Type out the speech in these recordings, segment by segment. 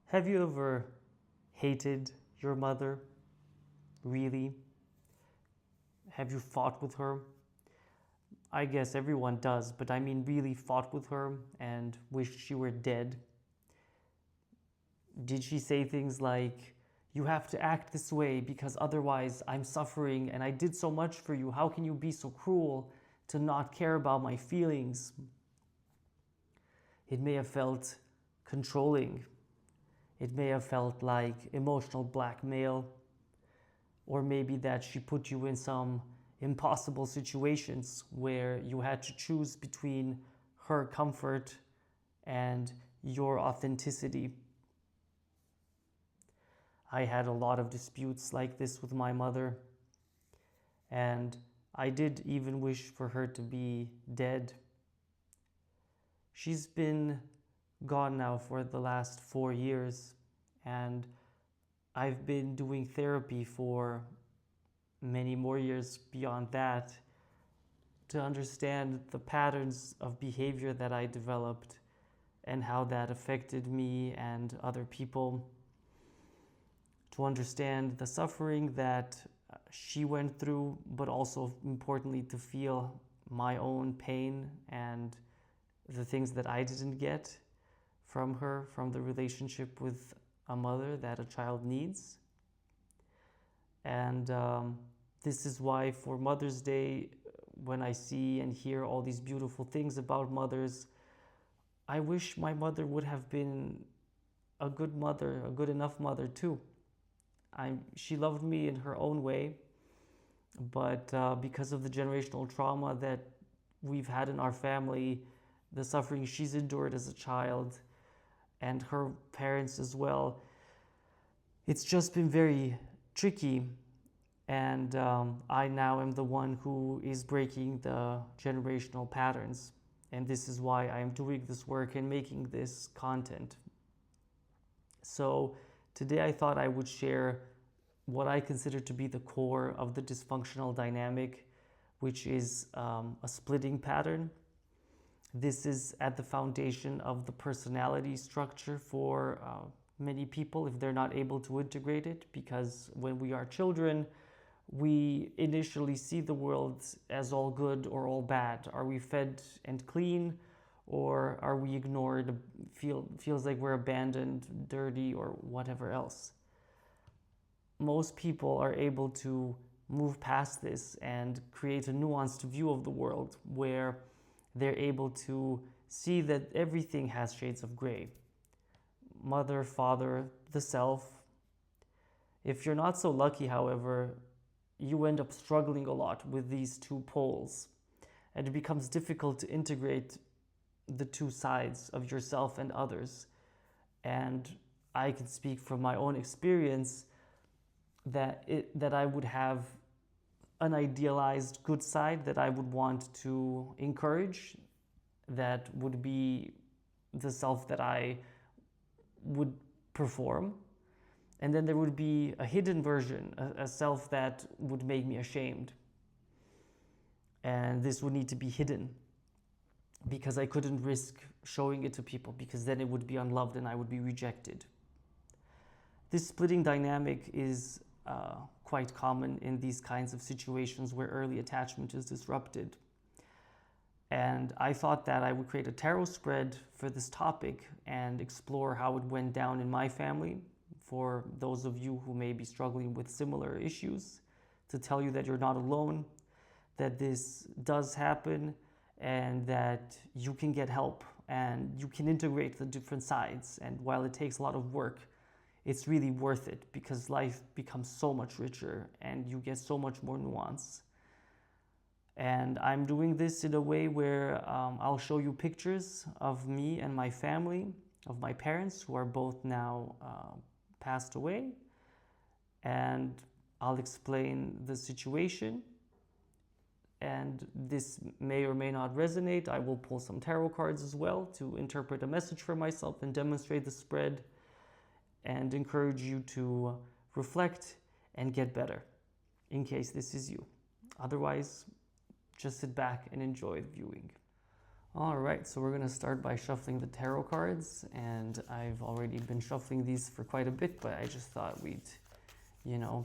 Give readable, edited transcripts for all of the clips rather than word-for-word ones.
Have you ever hated your mother? Really? Have you fought with her? I guess everyone does, but I mean really fought with her and wished she were dead. Did she say things like, "You have to act this way because otherwise I'm suffering and I did so much for you. How can you be so cruel to not care about my feelings?" It may have felt controlling. It may have felt like emotional blackmail, or maybe that she put you in some impossible situations where you had to choose between her comfort and your authenticity. I had a lot of disputes like this with my mother, and I did even wish for her to be dead. She's been gone now for the last 4 years, and I've been doing therapy for many more years beyond that to understand the patterns of behavior that I developed and how that affected me and other people, to understand the suffering that she went through, but also importantly to feel my own pain and the things that I didn't get from her, from the relationship with a mother that a child needs. And this is why for Mother's Day, when I see and hear all these beautiful things about mothers, I wish my mother would have been a good mother, a good enough mother too. She loved me in her own way, but because of the generational trauma that we've had in our family, the suffering she's endured as a child, and her parents as well, it's just been very tricky. And I now am the one who is breaking the generational patterns. And this is why I am doing this work and making this content. So today I thought I would share what I consider to be the core of the dysfunctional dynamic, which is a splitting pattern. This is at the foundation of the personality structure for many people if they're not able to integrate it, because when we are children, we initially see the world as all good or all bad. Are we fed and clean, or are we ignored, feels like we're abandoned, dirty, or whatever else? Most people are able to move past this and create a nuanced view of the world where they're able to see that everything has shades of gray. Mother, father, the self. If you're not so lucky, however, you end up struggling a lot with these two poles, and it becomes difficult to integrate the two sides of yourself and others. And I can speak from my own experience that I would have an idealized good side that I would want to encourage, that would be the self that I would perform. And then there would be a hidden version, a self that would make me ashamed. And this would need to be hidden because I couldn't risk showing it to people, because then it would be unloved and I would be rejected. This splitting dynamic is quite common in these kinds of situations where early attachment is disrupted. And I thought that I would create a tarot spread for this topic and explore how it went down in my family, for those of you who may be struggling with similar issues, to tell you that you're not alone, that this does happen, and that you can get help and you can integrate the different sides. And while it takes a lot of work, it's really worth it, because life becomes so much richer and you get so much more nuance. And I'm doing this in a way where I'll show you pictures of me and my family, of my parents, who are both now passed away. And I'll explain the situation. And this may or may not resonate. I will pull some tarot cards as well to interpret a message for myself and demonstrate the spread, and encourage you to reflect and get better in case this is you. Otherwise, just sit back and enjoy the viewing. All right, so we're gonna start by shuffling the tarot cards, and I've already been shuffling these for quite a bit, but I just thought we'd,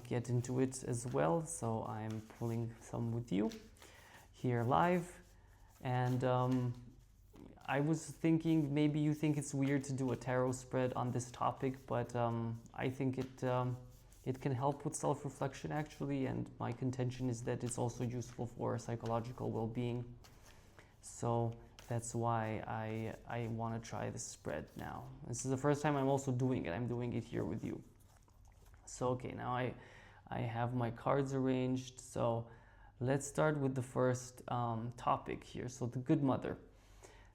get into it as well. So I'm pulling some with you here live, and I was thinking maybe you think it's weird to do a tarot spread on this topic, but I think it can help with self-reflection actually, and my contention is that it's also useful for psychological well-being. So that's why I want to try this spread now. This is the first time I'm also doing it. I'm doing it here with you. So okay, now I have my cards arranged. So let's start with the first topic here. So the good mother.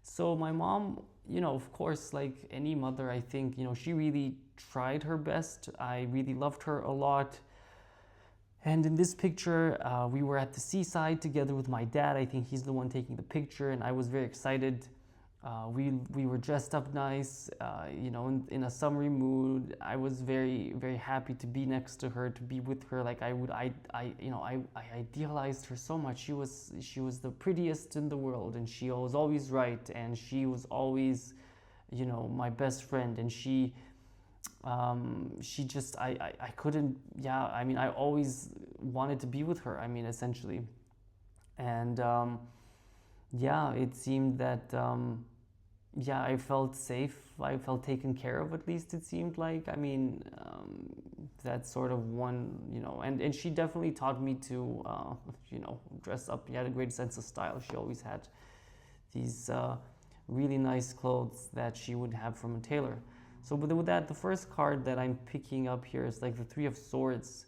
So my mom, of course, like any mother, I think, she really tried her best. I really loved her a lot. And in this picture, we were at the seaside together with my dad. I think he's the one taking the picture, and I was very excited. We were dressed up nice, in a summery mood. I was very, very happy to be next to her, to be with her. Like I idealized her so much. She was the prettiest in the world, and she was always right, and she was always, my best friend, and she just I couldn't, I always wanted to be with her, essentially. And it seemed that I felt safe, I felt taken care of, at least it seemed like. That sort of one, and she definitely taught me to dress up. She had a great sense of style. She always had these really nice clothes that she would have from a tailor. So with that, the first card that I'm picking up here is like the Three of Swords.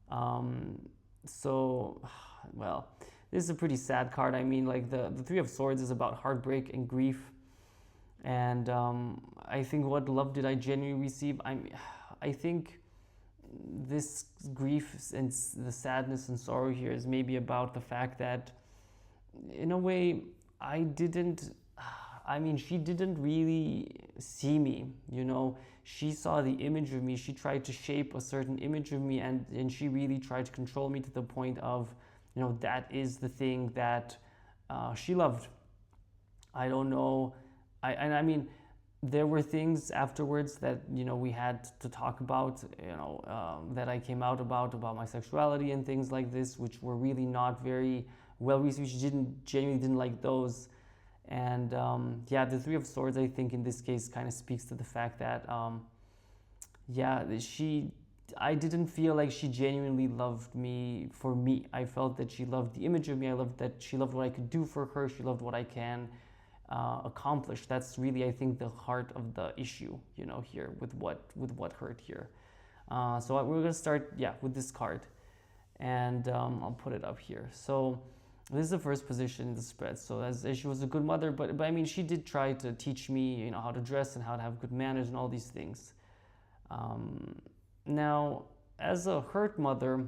Well, this is a pretty sad card. Like the Three of Swords is about heartbreak and grief. And I think, what love did I genuinely receive? I think this grief and the sadness and sorrow here is maybe about the fact that, in a way, she didn't really see me, She saw the image of me. She tried to shape a certain image of me, and she really tried to control me to the point of, that is the thing that she loved. I don't know. There were things afterwards that, we had to talk about, that I came out about my sexuality and things like this, which were really not very well received. She genuinely didn't like those. And the Three of Swords, I think in this case, kind of speaks to the fact that, I didn't feel like she genuinely loved me for me. I felt that she loved the image of me. I loved that she loved what I could do for her. She loved what I can accomplish. That's really, I think, the heart of the issue, here with what hurt here. So we're gonna start, with this card, and I'll put it up here. So this is the first position in the spread. So as she was a good mother, but she did try to teach me, how to dress and how to have good manners and all these things. Now, as a hurt mother,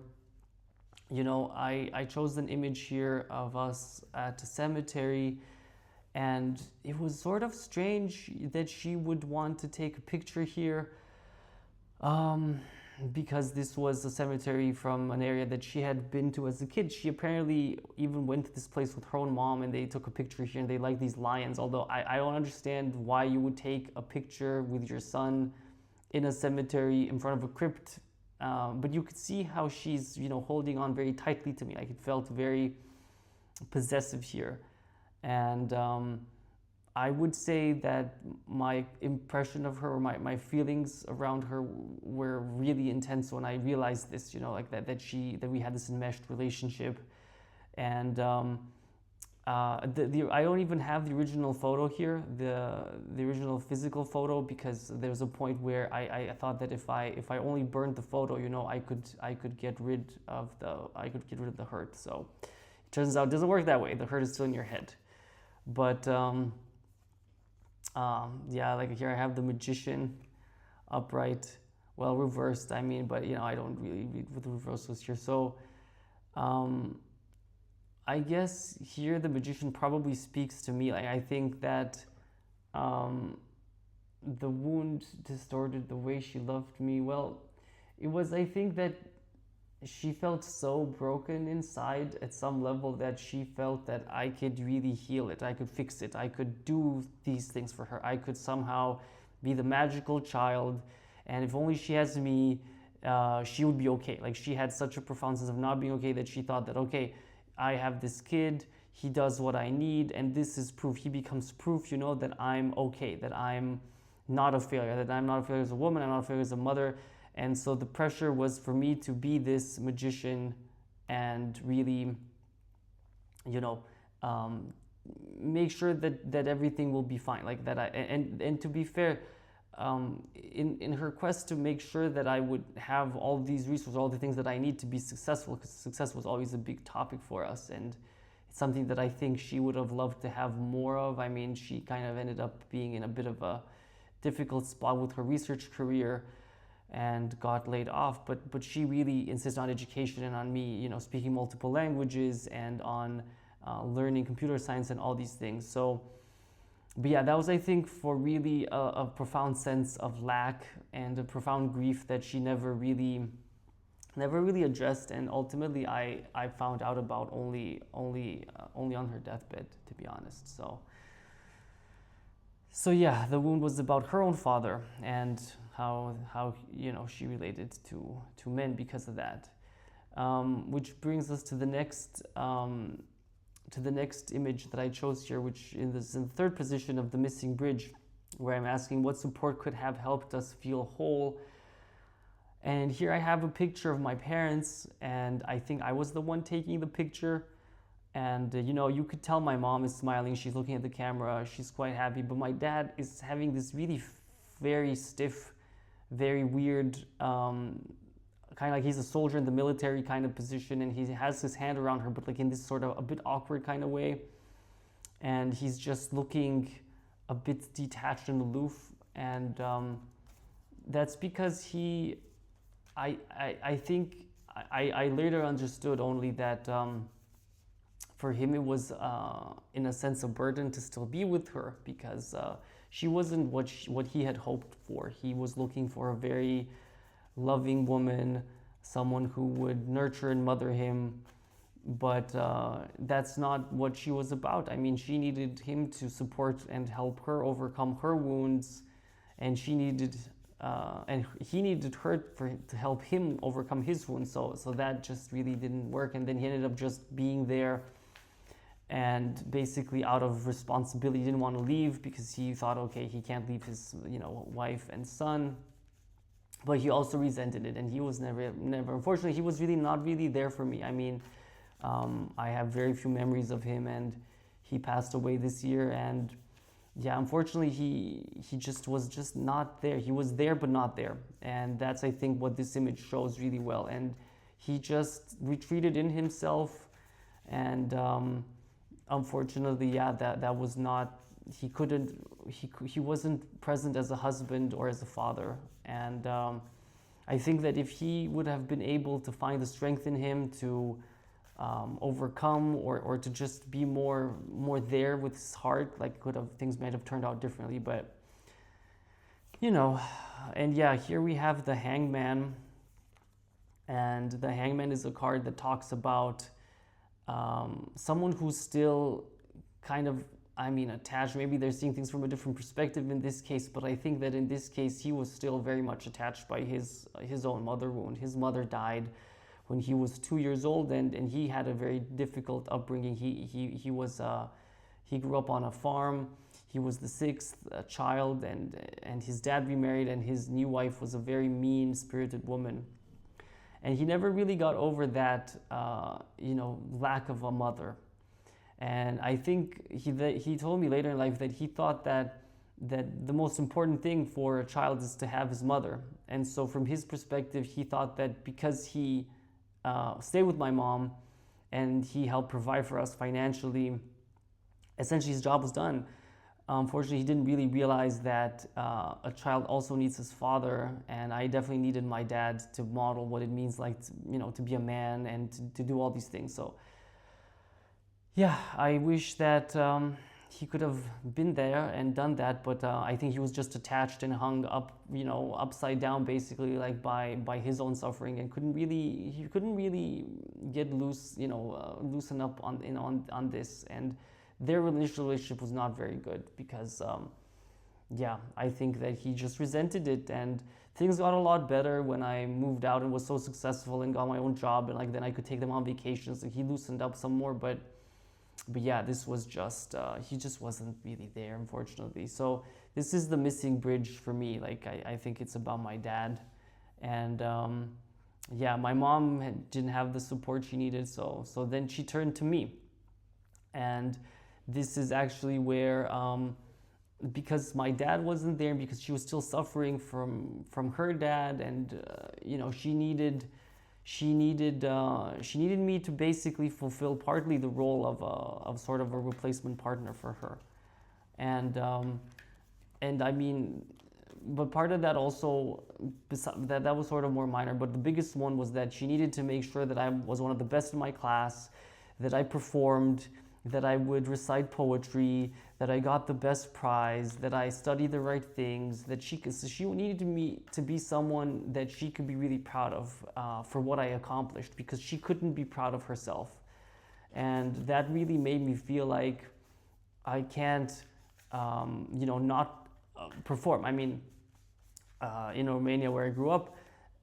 I chose an image here of us at a cemetery, and it was sort of strange that she would want to take a picture here. Because this was a cemetery from an area that she had been to as a kid. She apparently even went to this place with her own mom, and they took a picture here, and they like these lions. Although I don't understand why you would take a picture with your son in a cemetery in front of a crypt. But you could see how she's, holding on very tightly to me. Like, it felt very possessive here. And I would say that my impression of her, or my feelings around her, were really intense when I realized this, like that we had this enmeshed relationship. And I don't even have the original photo here, the original physical photo, because there was a point where I thought that if I only burned the photo, I could get rid of the hurt. So it turns out it doesn't work that way. The hurt is still in your head. But like here I have the Magician upright, well, reversed, but I don't really read with the reversals here. So I guess here the Magician probably speaks to me. Like, I think that the wound distorted the way she loved me. Well, it was, I think that she felt so broken inside at some level that she felt that I could really heal it. I could fix it. I could do these things for her. I could somehow be the magical child. And if only she has me, she would be okay. Like, she had such a profound sense of not being okay that she thought that, okay, I have this kid, he does what I need, and this is proof. He becomes proof, that I'm okay, that I'm not a failure, that I'm not a failure as a woman, I'm not a failure as a mother. And so the pressure was for me to be this magician and really, you know, um, make sure that everything will be fine. Like that, and to be fair, in her quest to make sure that I would have all these resources, all the things that I need to be successful, because success was always a big topic for us, and it's something that I think she would have loved to have more of. I mean, she kind of ended up being in a bit of a difficult spot with her research career and got laid off, but she really insisted on education and on me, speaking multiple languages and on learning computer science and all these things. So, but yeah, that was, I think, for really a profound sense of lack and a profound grief that she never really addressed, and ultimately I found out about only on her deathbed, to be honest. So yeah, the wound was about her own father and how she related to men because of that, which brings us to the next image that I chose here, which is in the third position of the missing bridge, where I'm asking what support could have helped us feel whole. And here I have a picture of my parents, and I think I was the one taking the picture. And you could tell my mom is smiling, she's looking at the camera, she's quite happy, but my dad is having this really very stiff, very weird, kind of like he's a soldier in the military kind of position, and he has his hand around her, but like in this sort of a bit awkward kind of way, and he's just looking a bit detached and aloof. And that's because I think I later understood only that for him it was in a sense a burden to still be with her, because she wasn't what he had hoped for. He was looking for a very loving woman, someone who would nurture and mother him, but that's not what she was about. I mean, she needed him to support and help her overcome her wounds, and he needed her to help him overcome his wounds. So that just really didn't work, and then he ended up just being there, and basically out of responsibility didn't want to leave, because he thought, okay, he can't leave his wife and son, but he also resented it, and he was never unfortunately he was really not really there for me. I mean, I have very few memories of him, and he passed away this year, and yeah, unfortunately he just was just not there. He was there but not there, and that's, I think, what this image shows really well. And he just retreated in himself, and unfortunately, yeah, that was not, he wasn't present as a husband or as a father. And I think that if he would have been able to find the strength in him to overcome, or to just be more there with his heart, like things might have turned out differently. But and yeah, here we have the Hangman, and the Hangman is a card that talks about someone who's still kind of, attached. Maybe they're seeing things from a different perspective in this case, but I think that in this case he was still very much attached by his own mother wound. His mother died when he was 2 years old, and he had a very difficult upbringing. He grew up on a farm. He was the sixth child, and his dad remarried, and his new wife was a very mean-spirited woman. And he never really got over that, lack of a mother. And I think he told me later in life that he thought that the most important thing for a child is to have his mother. And so from his perspective, he thought that because he stayed with my mom and he helped provide for us financially, essentially his job was done. Unfortunately, he didn't really realize that a child also needs his father, and I definitely needed my dad to model what it means like to be a man and to do all these things. So yeah, I wish that he could have been there and done that, but I think he was just attached and hung up, upside down, basically, like by his own suffering, and he couldn't really get loose, loosen up on this, and their relationship was not very good because, yeah, I think that he just resented it, and things got a lot better when I moved out and was so successful and got my own job, and like then I could take them on vacations. Like he loosened up some more, but yeah, this was just he just wasn't really there, unfortunately. So this is the missing bridge for me. Like I think it's about my dad, and yeah, my mom didn't have the support she needed, so then she turned to me, and this is actually where because my dad wasn't there, because she was still suffering from her dad, and she needed me to basically fulfill partly the role of sort of a replacement partner for her, and I mean, but part of that also, that was sort of more minor, but the biggest one was that she needed to make sure that I was one of the best in my class, that I performed, that I would recite poetry, that I got the best prize, that I studied the right things, that she needed me to be someone that she could be really proud of for what I accomplished, because she couldn't be proud of herself. And that really made me feel like I can't, not perform. I mean, in Romania, where I grew up,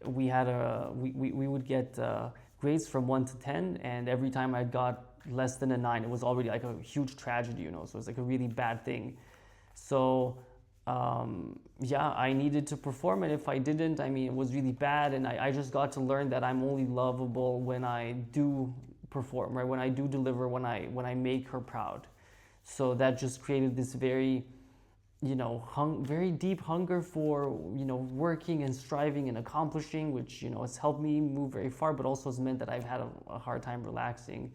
we had we would get grades from 1 to 10, and every time I got less than a 9, it was already like a huge tragedy, so it was like a really bad thing. So yeah, I needed to perform, and if I didn't, I mean, it was really bad, and I just got to learn that I'm only lovable when I do perform, right? When I do deliver, when I make her proud. So that just created this very, very deep hunger for, working and striving and accomplishing, which, has helped me move very far, but also has meant that I've had a hard time relaxing.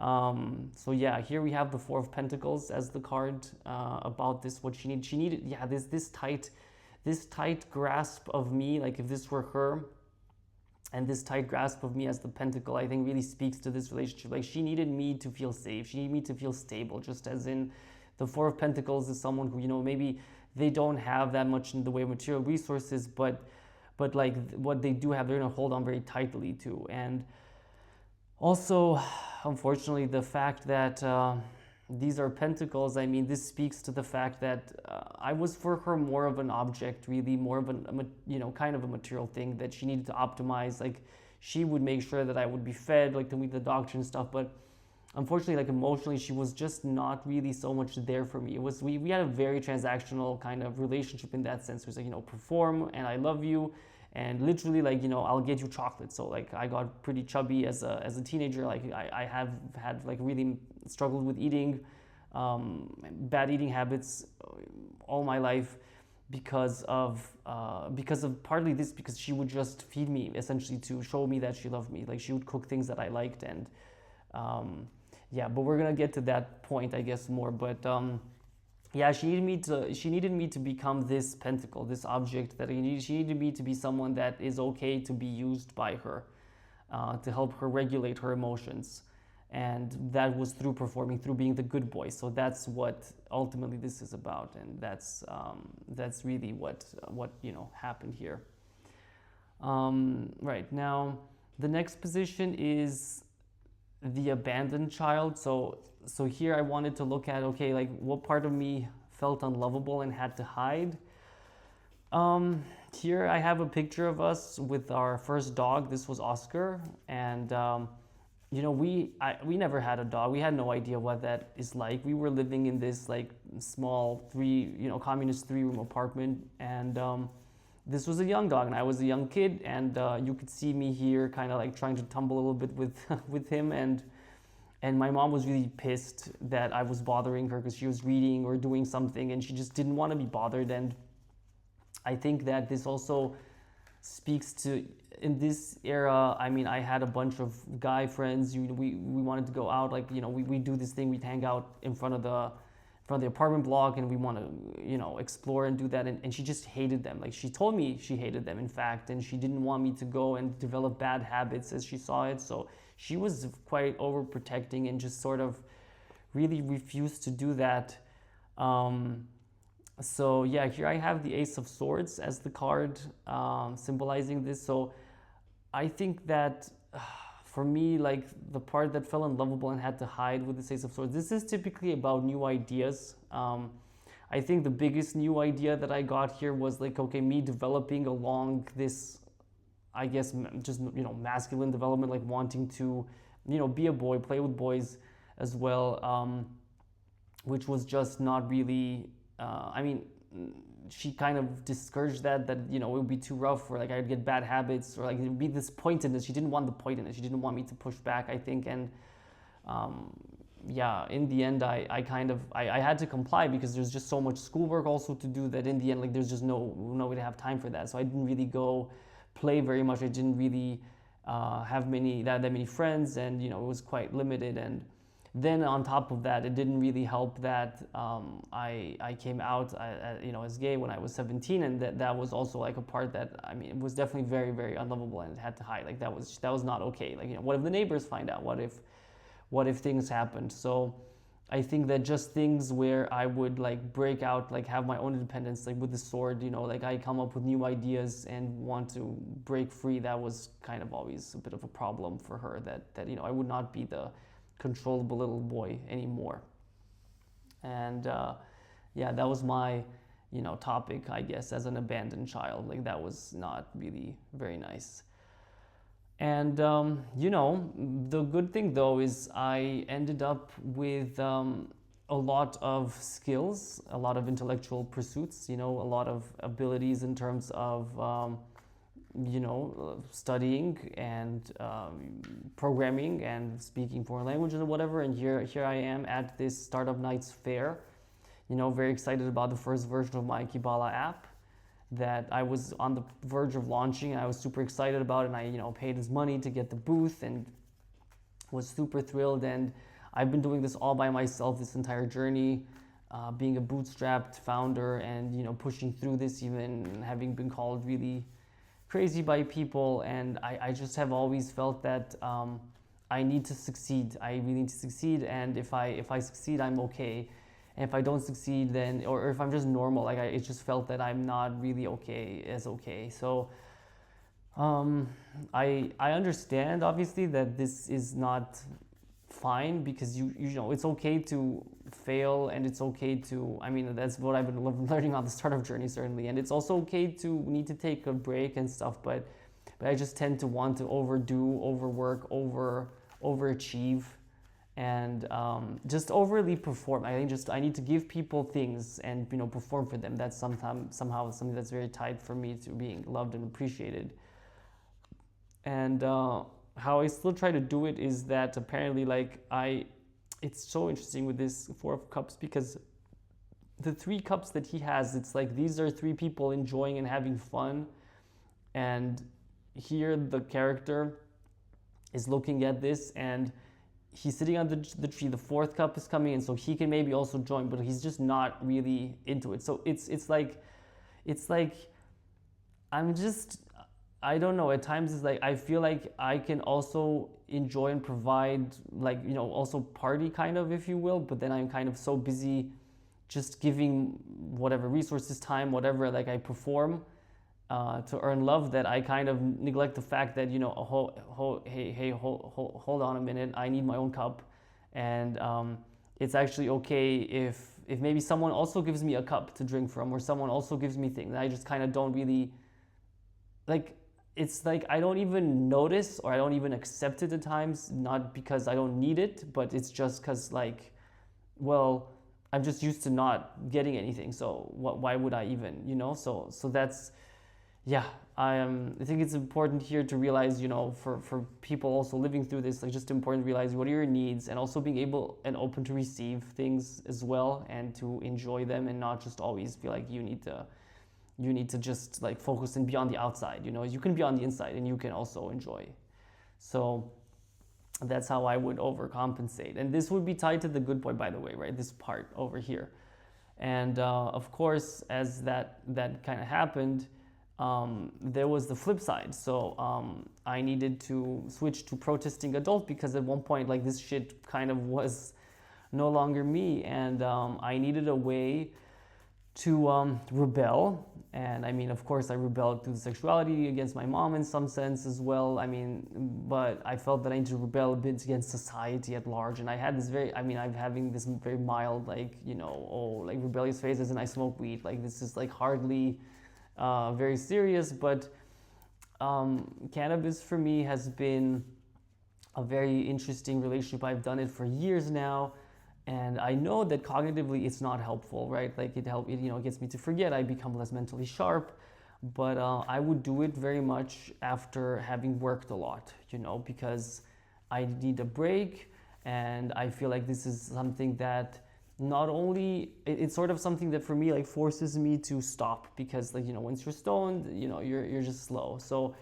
So yeah, here we have the Four of Pentacles as the card about this, what she needed. She needed, yeah, this tight grasp of me, like if this were her, and this tight grasp of me as the Pentacle, I think really speaks to this relationship. Like she needed me to feel safe. She needed me to feel stable, just as in the Four of Pentacles is someone who, maybe they don't have that much in the way of material resources, but like what they do have, they're gonna hold on very tightly to. And also, unfortunately, the fact that these are pentacles, I mean, this speaks to the fact that I was for her more of an object, really, more of kind of a material thing that she needed to optimize. Like, she would make sure that I would be fed, like to meet the doctor and stuff, but unfortunately, like emotionally, she was just not really so much there for me. It was, we had a very transactional kind of relationship in that sense. It was like, perform and I love you. And literally, like, I'll get you chocolate. So like I got pretty chubby as a teenager. Like I have had like really struggled with eating, bad eating habits all my life because of partly this, because she would just feed me essentially to show me that she loved me. Like she would cook things that I liked, and yeah, but we're gonna get to that point, I guess, more. But yeah, she needed me to become this pentacle, this object that she needed me to be someone that is okay to be used by her, to help her regulate her emotions, and that was through performing, through being the good boy. So that's what ultimately this is about, and that's really what happened here. Right now, the next position is the abandoned child. So here I wanted to look at, okay, like what part of me felt unlovable and had to hide. Here I have a picture of us with our first dog. This was Oscar, and we never had a dog. We had no idea what that is like. We were living in this like small communist 3-room apartment, and this was a young dog, and I was a young kid, and you could see me here kind of like trying to tumble a little bit with him, and my mom was really pissed that I was bothering her because she was reading or doing something, and she just didn't want to be bothered. And I think that this also speaks to, in this era, I mean, I had a bunch of guy friends. We wanted to go out, like, we do this thing. We'd hang out in front of the apartment block, and we want to, explore and do that. And she just hated them. Like, she told me she hated them, in fact, and she didn't want me to go and develop bad habits as she saw it. So she was quite overprotecting and just sort of really refused to do that. Um, so yeah, here I have the Ace of Swords as the card, symbolizing this. So I think that for me, like the part that felt unlovable and had to hide with the Ace of Swords, this is typically about new ideas. I think the biggest new idea that I got here was like, okay, me developing along this, I guess, just, masculine development, like wanting to, be a boy, play with boys as well, which was just not really, I mean, she kind of discouraged that it would be too rough, or like I'd get bad habits, or like it'd be this pointedness. She didn't want the pointedness. She didn't want me to push back, I think. And yeah, in the end, I had to comply because there's just so much schoolwork also to do that in the end, like there's just no way to have time for that. So I didn't really go play very much. I didn't really have that many friends, and it was quite limited. And then on top of that, it didn't really help that I came out as gay when I was 17, and that was also like a part that, I mean, it was definitely very, very unlovable, and it had to hide. Like that was not okay. Like, what if the neighbors find out? What if things happened? So I think that just things where I would like break out, like have my own independence, like with the sword, like I come up with new ideas and want to break free. That was kind of always a bit of a problem for her, that I would not be the controllable little boy anymore. And yeah, that was my topic, I guess, as an abandoned child. Like that was not really very nice. And the good thing though is I ended up with a lot of skills, a lot of intellectual pursuits, a lot of abilities in terms of studying and programming and speaking foreign languages or whatever. And here I am at this Startup Nights fair, very excited about the first version of my Kibala app that I was on the verge of launching, and I was super excited about it. And I paid his money to get the booth and was super thrilled. And I've been doing this all by myself this entire journey, being a bootstrapped founder, and pushing through this, even having been called really crazy by people. And I just have always felt that I need to succeed. I really need to succeed, and if I succeed, I'm okay. And if I don't succeed, then, or if I'm just normal, like it just felt that I'm not really okay. So I understand obviously that this is not fine, because it's okay to fail, and it's okay to, I mean, that's what I've been learning on the startup journey, certainly. And it's also okay to need to take a break and stuff, but I just tend to want to overdo, overwork, overachieve, and just overly perform. I think I need to give people things and perform for them. That's somehow something that's very tied for me to being loved and appreciated. And how I still try to do it is that apparently, like it's so interesting with this Four of Cups, because the 3 cups that he has, it's like these are 3 people enjoying and having fun, and here the character is looking at this, and he's sitting on the tree. The 4th cup is coming in, so he can maybe also join, but he's just not really into it. So it's like I don't know. At times it's like I feel like I can also enjoy and provide, like also party kind of, if you will. But then I'm kind of so busy, just giving whatever resources, time, whatever, like I perform to earn love, that I kind of neglect the fact that hold on a minute, I need my own cup, and it's actually okay if maybe someone also gives me a cup to drink from, or someone also gives me things, and I just kind of don't really like. It's like I don't even notice, or I don't even accept it at times, not because I don't need it, but it's just because, like, well, I'm just used to not getting anything, so why would I even, so that's, yeah, I think it's important here to realize, for people also living through this, like just important to realize what are your needs, and also being able and open to receive things as well, and to enjoy them, and not just always feel like you need to just like focus and be on the outside. You can be on the inside and you can also enjoy. So that's how I would overcompensate. And this would be tied to the good boy, by the way, right? This part over here. And of course, as that kind of happened, there was the flip side. So I needed to switch to protesting adult, because at one point, like, this shit kind of was no longer me, and I needed a way to rebel. And I mean, of course, I rebelled through the sexuality against my mom in some sense as well. I mean, but I felt that I needed to rebel a bit against society at large. And I had this very, I mean, I'm having this very mild, like, you know, oh, like rebellious phases, and I smoke weed. Like, this is like hardly very serious, but cannabis for me has been a very interesting relationship. I've done it for years now, and I know that cognitively it's not helpful, right? Like it gets me to forget. I become less mentally sharp, but I would do it very much after having worked a lot, you know, because I need a break, and I feel like this is something that not only it's sort of something that for me like forces me to stop, because like, you know, once you're stoned, you know, you're just slow. So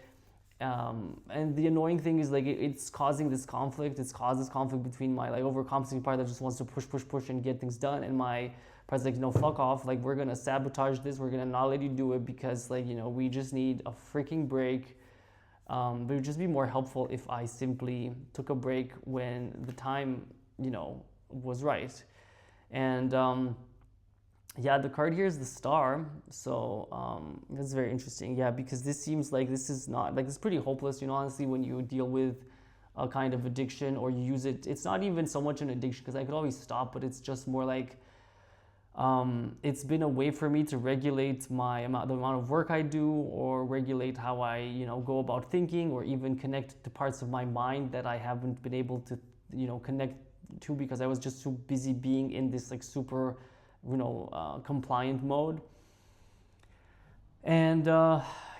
and the annoying thing is like it's causing this conflict. It's caused this conflict between my like overcompensating part that just wants to push and get things done, and my part's like, no, fuck off. Like, we're gonna sabotage this. We're gonna not let you do it because, like, you know, we just need a freaking break. But it would just be more helpful if I simply took a break when the time, you know, was right. And yeah, the card here is the star. So that's very interesting. Yeah, because this seems like this is not, like, it's pretty hopeless, you know, honestly, when you deal with a kind of addiction or you use it. It's not even so much an addiction because I could always stop, but it's just more like it's been a way for me to regulate the amount of work I do, or regulate how I, you know, go about thinking, or even connect to parts of my mind that I haven't been able to, you know, connect to because I was just too busy being in this like super, you know, compliant mode. And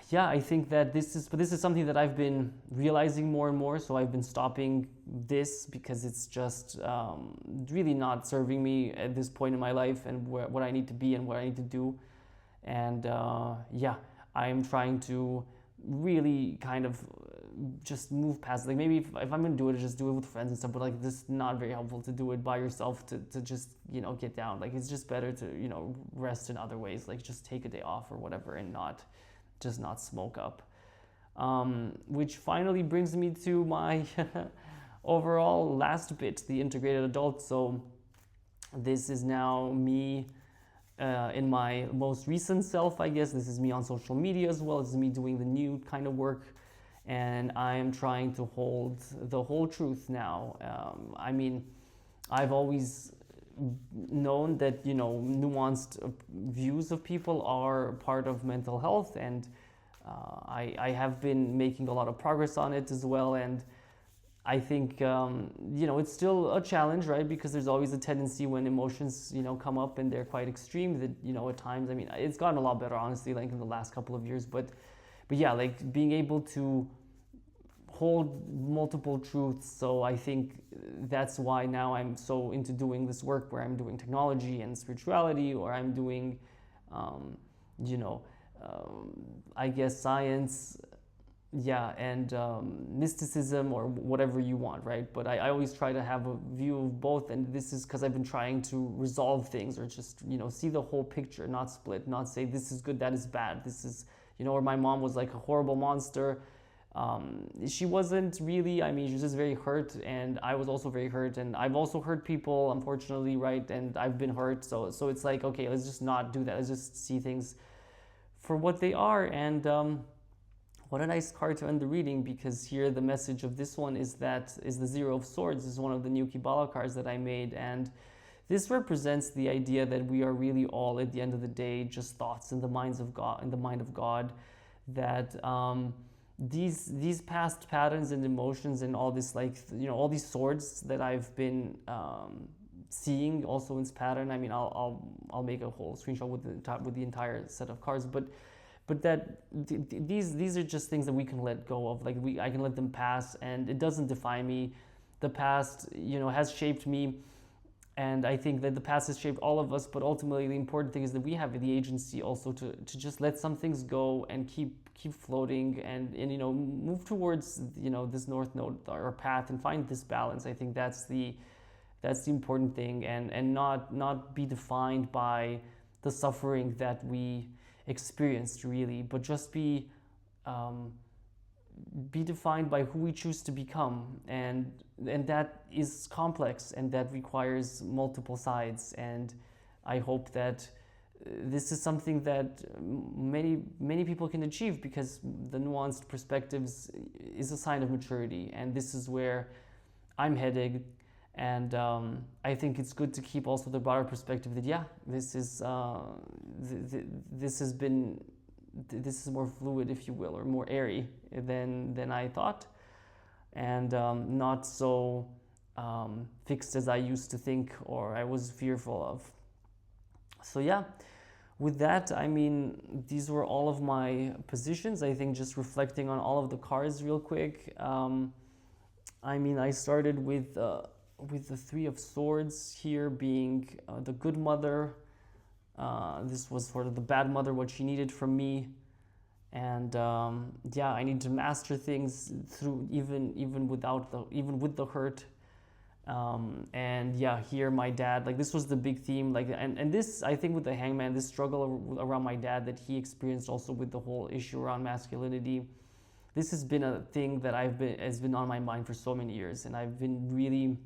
yeah, I think that this is something that I've been realizing more and more. So I've been stopping this because it's just really not serving me at this point in my life, and what I need to be and what I need to do. And yeah, I'm trying to really kind of just move past, like, maybe if I'm gonna do it, just do it with friends and stuff, but like, this is not very helpful to do it by yourself, to just, you know, get down. Like, it's just better to, you know, rest in other ways, like just take a day off or whatever, and not smoke up. Which finally brings me to my overall last bit, the integrated adult. So this is now me in my most recent self, I guess. This is me on social media as well. This is me doing the new kind of work, and I am trying to hold the whole truth now. I mean, I've always known that, you know, nuanced views of people are part of mental health, and I have been making a lot of progress on it as well. And I think, you know, it's still a challenge, right? Because there's always a tendency when emotions, you know, come up and they're quite extreme that, you know, at times, I mean, it's gotten a lot better, honestly, like in the last couple of years. But yeah, like being able to hold multiple truths. So I think that's why now I'm so into doing this work where I'm doing technology and spirituality, or I'm doing, you know, I guess science, yeah, and mysticism, or whatever you want, right? But I always try to have a view of both, and this is because I've been trying to resolve things, or just, you know, see the whole picture, not split, not say this is good, that is bad, this is, you know, or my mom was like a horrible monster. She wasn't really, I mean, she was just very hurt, and I was also very hurt, and I've also hurt people, unfortunately, right? And I've been hurt, so it's like, okay, let's just not do that. Let's just see things for what they are. And what a nice card to end the reading, because here the message of this one is the Zero of Swords. This is one of the new Kabbalah cards that I made, and this represents the idea that we are really all, at the end of the day, just thoughts in the minds of God, in the mind of God. That these past patterns and emotions and all this, like, you know, all these swords that I've been seeing also in this pattern. I mean, I'll make a whole screenshot with the entire set of cards, but that these are just things that we can let go of. Like, I can let them pass, and it doesn't define me. The past, you know, has shaped me, and I think that the past has shaped all of us. But ultimately, the important thing is that we have the agency also to just let some things go and keep floating, and you know, move towards, you know, this north node or path, and find this balance. I think that's the important thing, and not be defined by the suffering that we experienced, really, but just be be defined by who we choose to become, and that is complex, and that requires multiple sides. And I hope that this is something that many people can achieve, because the nuanced perspectives is a sign of maturity, and this is where I'm headed. And I think it's good to keep also the broader perspective that this is this is more fluid, if you will, or more airy than I thought, and not so fixed as I used to think or I was fearful of. So with that, I mean, these were all of my positions. I think just reflecting on all of the cards real quick. I mean, I started with the Three of Swords here being the good mother. This was sort of the bad mother, what she needed from me. And I need to master things through even with the hurt. And here my dad, like, this was the big theme, like, and this, I think, with the Hangman, this struggle around my dad that he experienced also with the whole issue around masculinity, this has been a thing that has been on my mind for so many years, and I've been really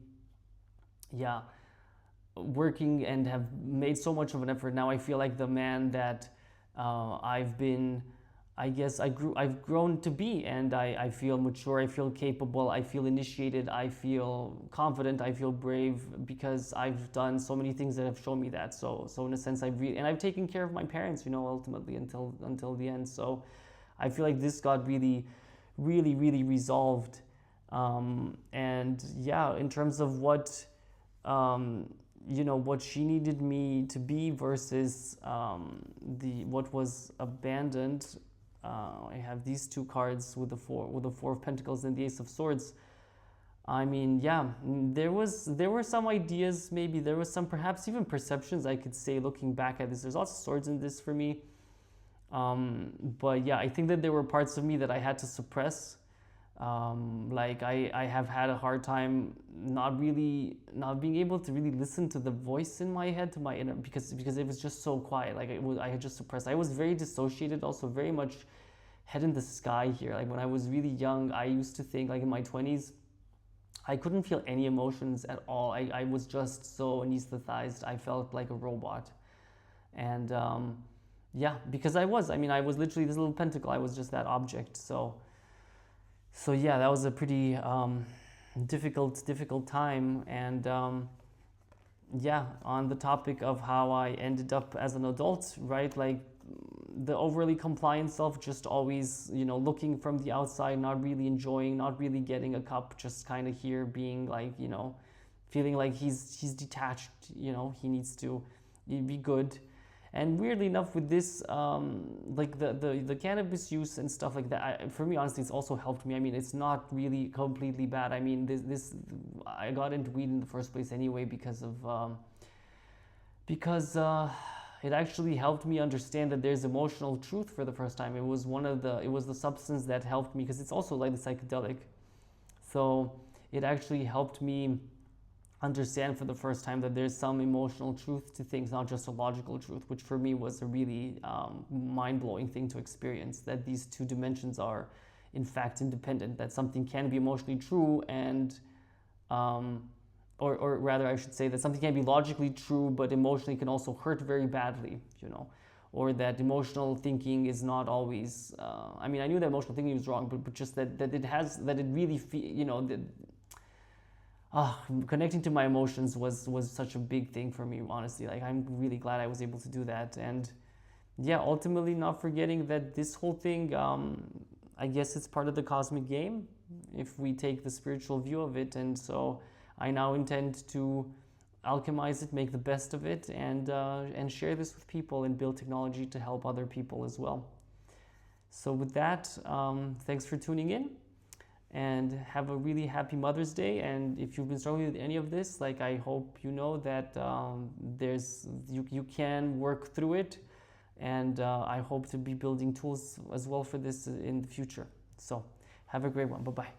working and have made so much of an effort. Now I feel like the man that I've grown to be, and I feel mature, I feel capable, I feel initiated, I feel confident, I feel brave, because I've done so many things that have shown me that. So in a sense, I've taken care of my parents, ultimately until the end. So I feel like this got really, really, really resolved. And in terms of what what she needed me to be versus what was abandoned. I have these two cards with the Four of Pentacles and the Ace of Swords. I mean, there were some ideas, maybe there was some, perhaps even perceptions, I could say, looking back at this. There's lots of swords in this for me. But I think that there were parts of me that I had to suppress. Like I have had a hard time not being able to really listen to the voice in my head, to my inner, because it was just so quiet. Like I had just suppressed. I was very dissociated, also very much head in the sky here. Like when I was really young, I used to think, like in my 20s, I couldn't feel any emotions at all. I was just so anesthetized. I felt like a robot. And because I was literally this little pentacle. I was just that object. So that was a pretty difficult time. And on the topic of how I ended up as an adult, right? Like the overly compliant self, just always, looking from the outside, not really enjoying, not really getting a cup, just kind of here being like, feeling like he's detached, he needs to be good. And weirdly enough, with this, like the cannabis use and stuff like that, for me, honestly, it's also helped me. I mean, it's not really completely bad. I mean, I got into weed in the first place anyway because it actually helped me understand that there's emotional truth for the first time. It was the substance that helped me, because it's also like the psychedelic. So it actually helped me understand for the first time that there's some emotional truth to things, not just a logical truth, which for me was a really mind-blowing thing to experience, that these two dimensions are in fact independent, that something can be emotionally true and or rather I should say that something can be logically true but emotionally can also hurt very badly, or that emotional thinking is not always I mean, I knew that emotional thinking was wrong, but just that it really connecting to my emotions was such a big thing for me, honestly. Like, I'm really glad I was able to do that. And ultimately not forgetting that this whole thing, I guess it's part of the cosmic game, if we take the spiritual view of it. And so I now intend to alchemize it, make the best of it, and share this with people and build technology to help other people as well. So with that, thanks for tuning in. And have a really happy Mother's Day. And if you've been struggling with any of this, like, I hope you know that you can work through it. And I hope to be building tools as well for this in the future. So have a great one. Bye-bye.